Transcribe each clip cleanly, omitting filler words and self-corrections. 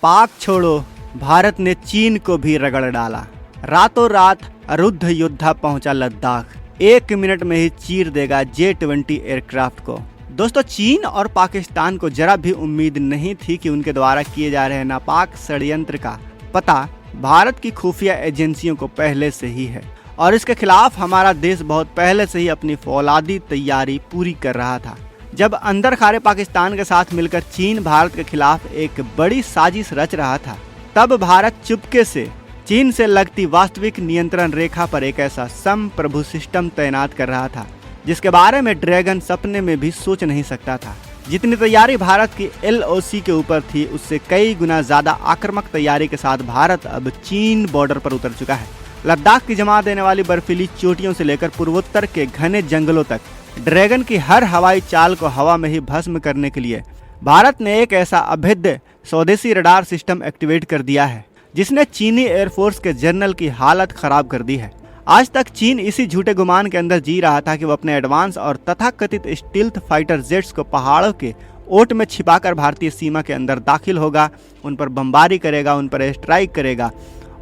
पाक छोड़ो, भारत ने चीन को भी रगड़ डाला। रातों रात अरुद्ध योद्धा पहुंचा लद्दाख, 1 मिनट में ही चीर देगा J-20 एयरक्राफ्ट को। दोस्तों, चीन और पाकिस्तान को जरा भी उम्मीद नहीं थी कि उनके द्वारा किए जा रहे नापाक षड्यंत्र का पता भारत की खुफिया एजेंसियों को पहले से ही है और इसके खिलाफ हमारा देश बहुत पहले से ही अपनी फौलादी तैयारी पूरी कर रहा था। जब अंदर खारे पाकिस्तान के साथ मिलकर चीन भारत के खिलाफ एक बड़ी साजिश रच रहा था, तब भारत चुपके से चीन से लगती वास्तविक नियंत्रण रेखा पर एक ऐसा संप्रभु सिस्टम तैनात कर रहा था जिसके बारे में ड्रैगन सपने में भी सोच नहीं सकता था। जितनी तैयारी भारत की LOC के ऊपर थी, उससे कई गुना ज्यादा आक्रामक तैयारी के साथ भारत अब चीन बॉर्डर पर उतर चुका है। लद्दाख की जमा देने वाली बर्फीली चोटियों से लेकर पूर्वोत्तर के घने जंगलों तक ड्रैगन की हर हवाई चाल को हवा में ही भस्म करने के लिए भारत ने एक ऐसा अभेद्य स्वदेशी रडार सिस्टम एक्टिवेट कर दिया है जिसने चीनी एयरफोर्स के जनरल की हालत खराब कर दी है। आज तक चीन इसी झूठे गुमान के अंदर जी रहा था कि वो अपने एडवांस और तथाकथित स्टील्थ फाइटर जेट्स को पहाड़ों के ओट में छिपाकर भारतीय सीमा के अंदर दाखिल होगा, उन पर बमबारी करेगा, उन पर स्ट्राइक करेगा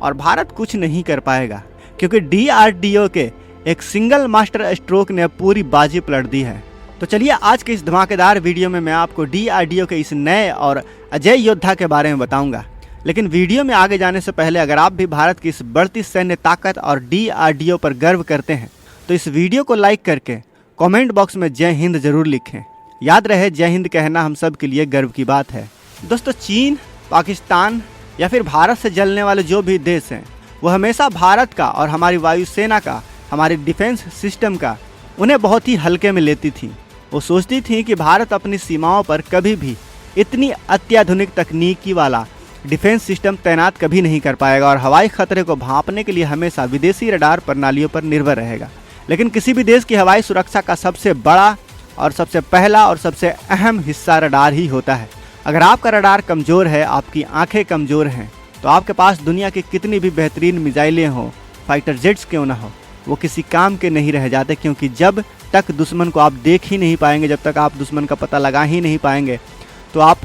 और भारत कुछ नहीं कर पाएगा क्योंकि DRDO के एक सिंगल मास्टर स्ट्रोक ने पूरी बाजी पलट दी है। तो चलिए आज के इस धमाकेदार वीडियो में मैं आपको DRDO के इस नए और अजय योद्धा के बारे में बताऊंगा। लेकिन वीडियो में आगे जाने से पहले अगर आप भी भारत की इस बढ़ती सैन्य ताकत और DRDO पर गर्व करते हैं तो इस वीडियो को लाइक करके कमेंट बॉक्स में जय हिंद जरूर लिखें। याद रहे, जय हिंद कहना हम सब के लिए गर्व की बात है। दोस्तों, चीन, पाकिस्तान या फिर भारत से जलने वाले जो भी देश हैं वो हमेशा भारत का और हमारी वायुसेना का, हमारी डिफेंस सिस्टम का उन्हें बहुत ही हल्के में लेती थी। वो सोचती थी कि भारत अपनी सीमाओं पर कभी भी इतनी अत्याधुनिक तकनीकी वाला डिफेंस सिस्टम तैनात कभी नहीं कर पाएगा और हवाई खतरे को भांपने के लिए हमेशा विदेशी रडार प्रणालियों पर निर्भर रहेगा। लेकिन किसी भी देश की हवाई सुरक्षा का सबसे बड़ा और सबसे पहला और सबसे अहम हिस्सा रडार ही होता है। अगर आपका रडार कमज़ोर है, आपकी आंखें कमज़ोर हैं, तो आपके पास दुनिया की कितनी भी बेहतरीन मिसाइलें हों, फाइटर जेट्स क्यों ना हो, वो किसी काम के नहीं रह जाते क्योंकि जब तक दुश्मन को आप देख ही नहीं पाएंगे, जब तक आप दुश्मन का पता लगा ही नहीं पाएंगे, तो आप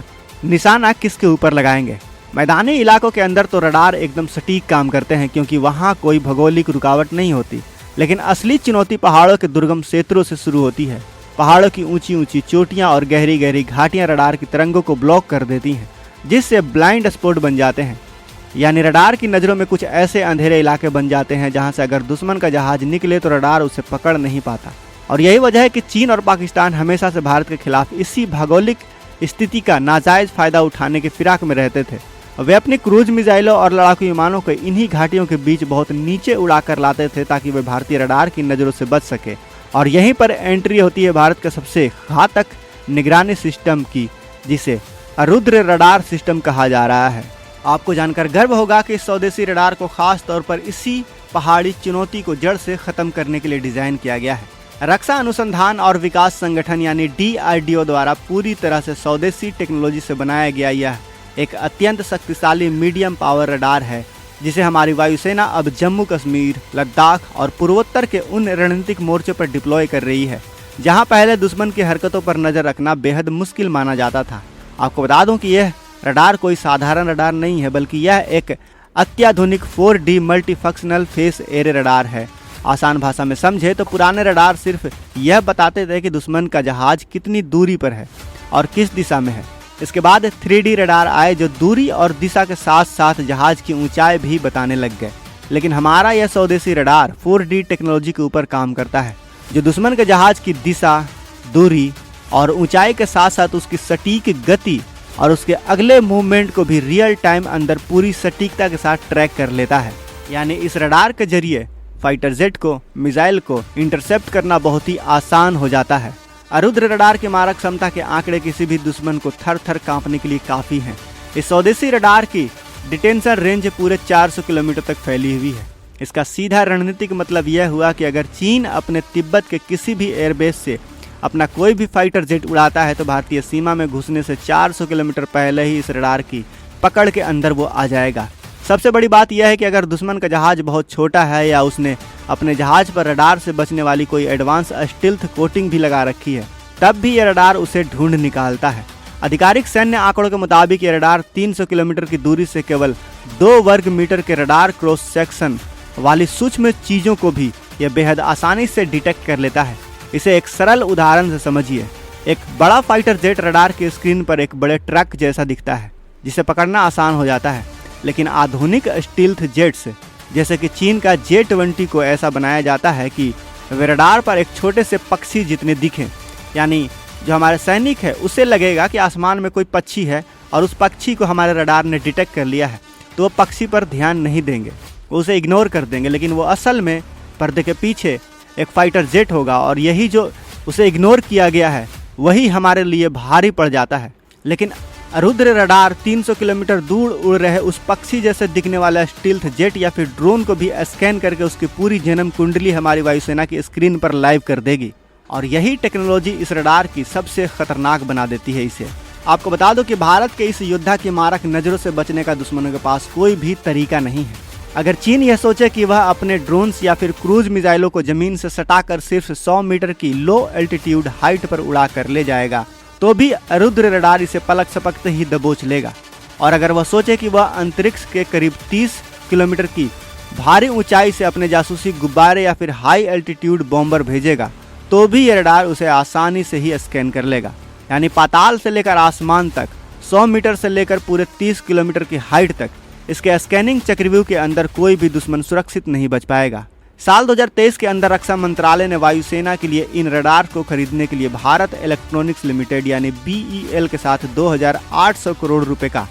निशाना किसके ऊपर लगाएंगे। मैदानी इलाकों के अंदर तो रडार एकदम सटीक काम करते हैं क्योंकि वहाँ कोई भौगोलिक रुकावट नहीं होती, लेकिन असली चुनौती पहाड़ों के दुर्गम क्षेत्रों से शुरू होती है। पहाड़ों की ऊंची ऊंची चोटियाँ और गहरी गहरी घाटियाँ रडार की तरंगों को ब्लॉक कर देती हैं जिससे ब्लाइंड स्पॉट बन जाते हैं, यानी रडार की नज़रों में कुछ ऐसे अंधेरे इलाके बन जाते हैं जहाँ से अगर दुश्मन का जहाज निकले तो रडार उसे पकड़ नहीं पाता। और यही वजह है कि चीन और पाकिस्तान हमेशा से भारत के खिलाफ इसी भौगोलिक स्थिति का नाजायज फायदा उठाने की फिराक में रहते थे। वे अपनी क्रूज मिसाइलों और लड़ाकू विमानों को इन्हीं घाटियों के बीच बहुत नीचे उड़ाकर लाते थे ताकि वे भारतीय रडार की नज़रों से बच सके। और यहीं पर एंट्री होती है भारत का सबसे घातक निगरानी सिस्टम की, जिसे अरुद्र रडार सिस्टम कहा जा रहा है। आपको जानकर गर्व होगा कि स्वदेशी रडार को खास तौर पर इसी पहाड़ी चुनौती को जड़ से खत्म करने के लिए डिजाइन किया गया है। रक्षा अनुसंधान और विकास संगठन यानी DRDO द्वारा पूरी तरह से स्वदेशी टेक्नोलॉजी से बनाया गया यह एक अत्यंत शक्तिशाली मीडियम पावर रडार है जिसे हमारी वायुसेना अब जम्मू कश्मीर, लद्दाख और पूर्वोत्तर के उन रणनीतिक मोर्चों पर डिप्लॉय कर रही है जहां पहले दुश्मन की हरकतों पर नजर रखना बेहद मुश्किल माना जाता था। आपको बता दूं कि यह रडार कोई साधारण रडार नहीं है, बल्कि यह एक अत्याधुनिक 4D multifunctional face array radar है। आसान भाषा में समझे तो पुराने रडार सिर्फ यह बताते थे कि दुश्मन का जहाज कितनी दूरी पर है और किस दिशा में है। इसके बाद 3D रडार आए जो दूरी और दिशा के साथ साथ जहाज की ऊंचाई भी बताने लग गए। लेकिन हमारा यह स्वदेशी रडार 4D टेक्नोलॉजी के ऊपर काम करता है जो दुश्मन के जहाज की दिशा, दूरी और ऊंचाई के साथ साथ उसकी सटीक गति और उसके अगले मूवमेंट को भी रियल टाइम अंदर पूरी सटीकता के साथ ट्रैक कर लेता है। यानी इस रडार के जरिए फाइटर जेट को, मिसाइल को इंटरसेप्ट करना बहुत ही आसान हो जाता है। अरुद्र रडार की मारक क्षमता के आंकड़े किसी भी दुश्मन को थर थर कांपने के लिए काफ़ी हैं। इस स्वदेशी रडार की डिटेंशन रेंज पूरे 400 किलोमीटर तक फैली हुई है। इसका सीधा रणनीतिक मतलब यह हुआ कि अगर चीन अपने तिब्बत के किसी भी एयरबेस से अपना कोई भी फाइटर जेट उड़ाता है तो भारतीय सीमा में घुसने से 400 किलोमीटर पहले ही इस रडार की पकड़ के अंदर वो आ जाएगा। सबसे बड़ी बात यह है कि अगर दुश्मन का जहाज बहुत छोटा है या उसने अपने जहाज पर रडार से बचने वाली कोई एडवांस स्टील्थ कोटिंग भी लगा रखी है, तब भी यह रडार उसे ढूंढ निकालता है। आधिकारिक सैन्य आंकड़ों के मुताबिक ये रडार 300 किलोमीटर की दूरी से केवल 2 वर्ग मीटर के रडार क्रॉस सेक्शन वाली सूक्ष्म चीजों को भी यह बेहद आसानी से डिटेक्ट कर लेता है। इसे एक सरल उदाहरण से समझिए। एक बड़ा फाइटर जेट रडार की स्क्रीन पर एक बड़े ट्रक जैसा दिखता है जिसे पकड़ना आसान हो जाता है, लेकिन आधुनिक स्टील्थ जेट्स जैसे कि चीन का J-20 को ऐसा बनाया जाता है कि वे रडार पर एक छोटे से पक्षी जितने दिखें। यानी जो हमारे सैनिक है उसे लगेगा कि आसमान में कोई पक्षी है और उस पक्षी को हमारे रडार ने डिटेक्ट कर लिया है, तो वो पक्षी पर ध्यान नहीं देंगे, वो उसे इग्नोर कर देंगे। लेकिन वो असल में पर्दे के पीछे एक फाइटर जेट होगा और यही जो उसे इग्नोर किया गया है वही हमारे लिए भारी पड़ जाता है। लेकिन रुद्र रडार 300 किलोमीटर दूर उड़ रहे उस पक्षी जैसे दिखने वाला स्टील्थ जेट या फिर ड्रोन को भी स्कैन करके उसकी पूरी जन्म कुंडली हमारी वायुसेना की स्क्रीन पर लाइव कर देगी। और यही टेक्नोलॉजी इस रडार की सबसे खतरनाक बना देती है इसे। आपको बता दो कि भारत के इस योद्धा की मारक नजरों से बचने का दुश्मनों के पास कोई भी तरीका नहीं है। अगर चीन यह सोचे कि वह अपने ड्रोन्स या फिर क्रूज मिसाइलों को जमीन से सटाकर सिर्फ 100 मीटर की लो एल्टीट्यूड हाइट पर उड़ा कर ले जाएगा तो भी रुद्र रडार इसे पलक झपकते ही दबोच लेगा। और अगर वह सोचे कि वह अंतरिक्ष के करीब 30 किलोमीटर की भारी ऊंचाई से अपने जासूसी गुब्बारे या फिर हाई एल्टीट्यूड बॉम्बर भेजेगा तो भी यह रडार उसे आसानी से ही स्कैन कर लेगा। यानी पाताल से लेकर आसमान तक 100 मीटर से लेकर पूरे 30 किलोमीटर की हाइट तक इसके स्कैनिंग चक्रव्यूह के अंदर कोई भी दुश्मन सुरक्षित नहीं बच पाएगा। साल 2023 के अंदर रक्षा मंत्रालय ने वायुसेना के लिए इन रडार को खरीदने के लिए भारत इलेक्ट्रॉनिक्स लिमिटेड यानी BEL के साथ 2,800 करोड़ रुपए का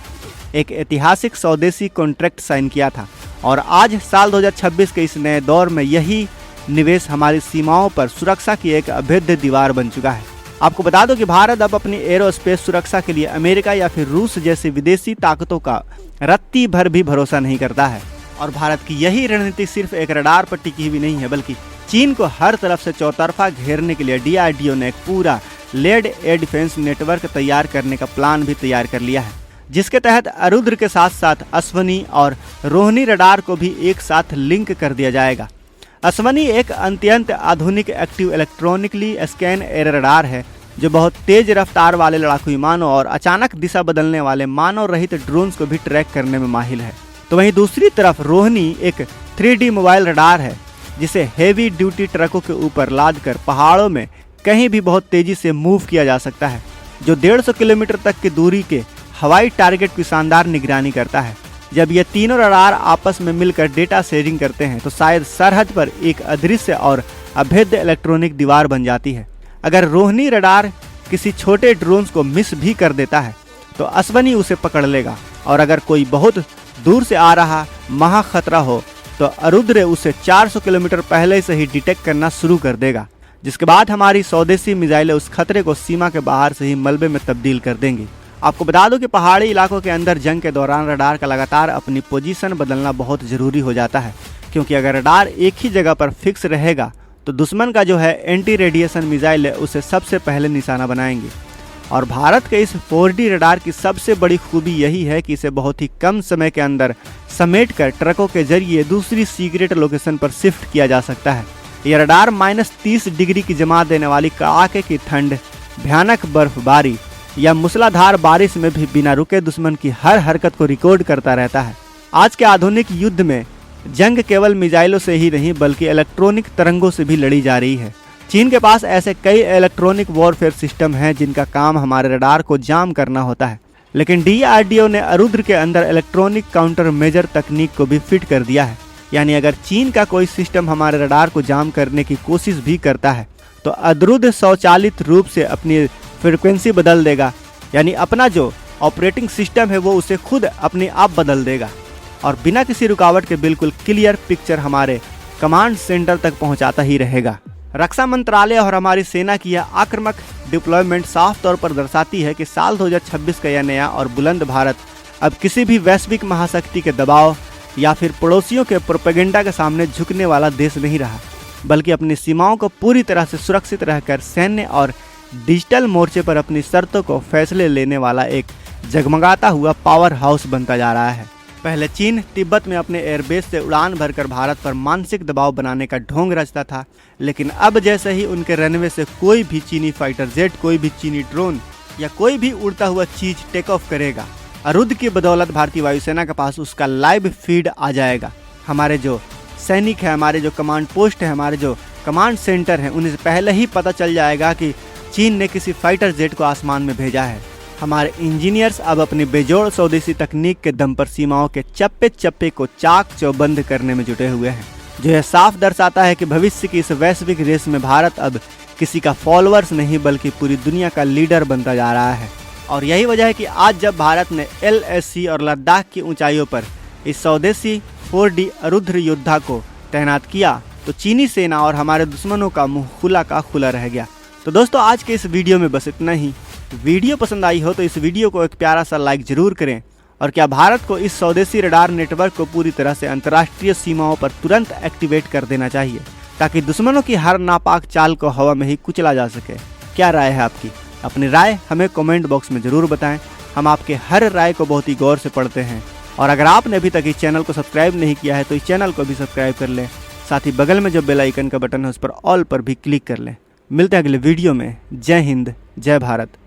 एक ऐतिहासिक स्वदेशी कॉन्ट्रैक्ट साइन किया था। और आज साल 2026 के इस नए दौर में यही निवेश हमारी सीमाओं पर सुरक्षा की एक अभेद्य दीवार बन चुका है। आपको बता दो कि भारत अब अपनी एरोस्पेस सुरक्षा के लिए अमेरिका या फिर रूस जैसी विदेशी ताकतों का रत्ती भर भी भरोसा नहीं करता है। और भारत की यही रणनीति सिर्फ एक रडार पर टिकी हुई नहीं है, बल्कि चीन को हर तरफ से चौतरफा घेरने के लिए DRDO ने एक पूरा लेड एयर डिफेंस नेटवर्क तैयार करने का प्लान भी तैयार कर लिया है, जिसके तहत रुद्र के साथ साथ अश्वनी और रोहिणी रडार को भी एक साथ लिंक कर दिया जाएगा। अश्वनी एक अत्यंत आधुनिक active electronically scan air radar है जो बहुत तेज रफ्तार वाले लड़ाकू विमानों और अचानक दिशा बदलने वाले मानव रहित ड्रोन्स को भी ट्रैक करने में माहिर है। तो वहीं दूसरी तरफ रोहिणी एक 3D मोबाइल रडार है जिसे हेवी ड्यूटी ट्रकों के ऊपर लाद कर पहाड़ों में कहीं भी बहुत तेजी से मूव किया जा सकता है, जो 150 किलोमीटर तक की दूरी के हवाई टारगेट की शानदार निगरानी करता है। जब ये तीनों रडार आपस में मिलकर डेटा शेयरिंग करते हैं तो शायद सरहद पर एक अदृश्य और अभेद्य इलेक्ट्रॉनिक दीवार बन जाती है। अगर रोहिणी रडार किसी छोटे ड्रोन्स को मिस भी कर देता है तो अश्वनी उसे पकड़ लेगा, और अगर कोई बहुत दूर से आ रहा महा खतरा हो तो रुद्र उसे 400 किलोमीटर पहले से ही डिटेक्ट करना शुरू कर देगा, जिसके बाद हमारी स्वदेशी मिसाइलें उस खतरे को सीमा के बाहर से ही मलबे में तब्दील कर देंगी। आपको बता दो कि पहाड़ी इलाकों के अंदर जंग के दौरान रडार का लगातार अपनी पोजीशन बदलना बहुत ज़रूरी हो जाता है, क्योंकि अगर रडार एक ही जगह पर फिक्स रहेगा तो दुश्मन का जो है एंटी रेडिएशन मिसाइल है उसे सबसे पहले निशाना बनाएंगे। और भारत के इस 4D रडार की सबसे बड़ी खूबी यही है कि इसे बहुत ही कम समय के अंदर समेट कर ट्रकों के जरिए दूसरी सीक्रेट लोकेशन पर शिफ्ट किया जा सकता है। यह रडार -30 डिग्री की जमा देने वाली कड़ाके की ठंड, भयानक बर्फबारी या मूसलाधार बारिश में भी बिना रुके दुश्मन की हर हरकत को रिकॉर्ड करता रहता है। आज के आधुनिक युद्ध में जंग केवल मिसाइलों से ही नहीं बल्कि इलेक्ट्रॉनिक तरंगों से भी लड़ी जा रही है। चीन के पास ऐसे कई इलेक्ट्रॉनिक वॉरफेयर सिस्टम हैं जिनका काम हमारे रडार को जाम करना होता है, लेकिन DRDO ने रुद्र के अंदर इलेक्ट्रॉनिक काउंटर मेजर तकनीक को भी फिट कर दिया है। यानी अगर चीन का कोई सिस्टम हमारे रडार को जाम करने की कोशिश भी करता है तो रुद्र स्वचालित रूप से अपनी फ्रीक्वेंसी बदल देगा, यानी अपना जो ऑपरेटिंग सिस्टम है वो उसे खुद अपने आप बदल देगा और बिना किसी रुकावट के बिल्कुल क्लियर पिक्चर हमारे कमांड सेंटर तक पहुंचाता ही रहेगा। रक्षा मंत्रालय और हमारी सेना की यह आक्रामक डिप्लॉयमेंट साफ तौर पर दर्शाती है कि साल 2026 का यह नया और बुलंद भारत अब किसी भी वैश्विक महाशक्ति के दबाव या फिर पड़ोसियों के प्रोपेगेंडा के सामने झुकने वाला देश नहीं रहा, बल्कि अपनी सीमाओं को पूरी तरह से सुरक्षित रहकर सैन्य और डिजिटल मोर्चे पर अपनी शर्तों को फैसले लेने वाला एक जगमगाता हुआ पावर हाउस बनता जा रहा है। पहले चीन तिब्बत में अपने एयरबेस से उड़ान भरकर भारत पर मानसिक दबाव बनाने का ढोंग रचता था, लेकिन अब जैसे ही उनके रनवे से कोई भी चीनी फाइटर जेट, कोई भी चीनी ड्रोन या कोई भी उड़ता हुआ चीज टेक ऑफ करेगा, अरुद की बदौलत भारतीय वायुसेना के पास उसका लाइव फीड आ जाएगा। हमारे जो सैनिक है, हमारे जो कमांड पोस्ट है, हमारे जो कमांड सेंटर है, उन्हें पहले ही पता चल जाएगा कि चीन ने किसी फाइटर जेट को आसमान में भेजा है। हमारे इंजीनियर्स अब अपनी बेजोड़ स्वदेशी तकनीक के दम पर सीमाओं के चप्पे चप्पे को चाक चौबंद करने में जुटे हुए हैं, जो यह साफ दर्शाता है कि भविष्य की इस वैश्विक रेस में भारत अब किसी का फॉलोअर्स नहीं बल्कि पूरी दुनिया का लीडर बनता जा रहा है। और यही वजह है कि आज जब भारत ने LAC और लद्दाख की ऊंचाइयों पर इस स्वदेशी 4D अरुद्ध योद्धा को तैनात किया तो चीनी सेना और हमारे दुश्मनों का मुंह खुला का खुला रह गया। तो दोस्तों आज के इस वीडियो में बस इतना ही। वीडियो पसंद आई हो तो इस वीडियो को एक प्यारा सा लाइक जरूर करें। और क्या भारत को इस स्वदेशी रडार नेटवर्क को पूरी तरह से अंतर्राष्ट्रीय सीमाओं पर तुरंत एक्टिवेट कर देना चाहिए ताकि दुश्मनों की हर नापाक चाल को हवा में ही कुचला जा सके। क्या राय है आपकी? अपनी राय हमें कमेंट बॉक्स में जरूर बताएं। हम आपके हर राय को बहुत ही गौर से पढ़ते हैं। और अगर आपने अभी तक इस चैनल को सब्सक्राइब नहीं किया है तो इस चैनल को भी सब्सक्राइब कर लें। साथ ही बगल में जो बेल आइकन का बटन है उस पर ऑल पर भी क्लिक कर लें। मिलते हैं अगले वीडियो में। जय हिंद, जय भारत।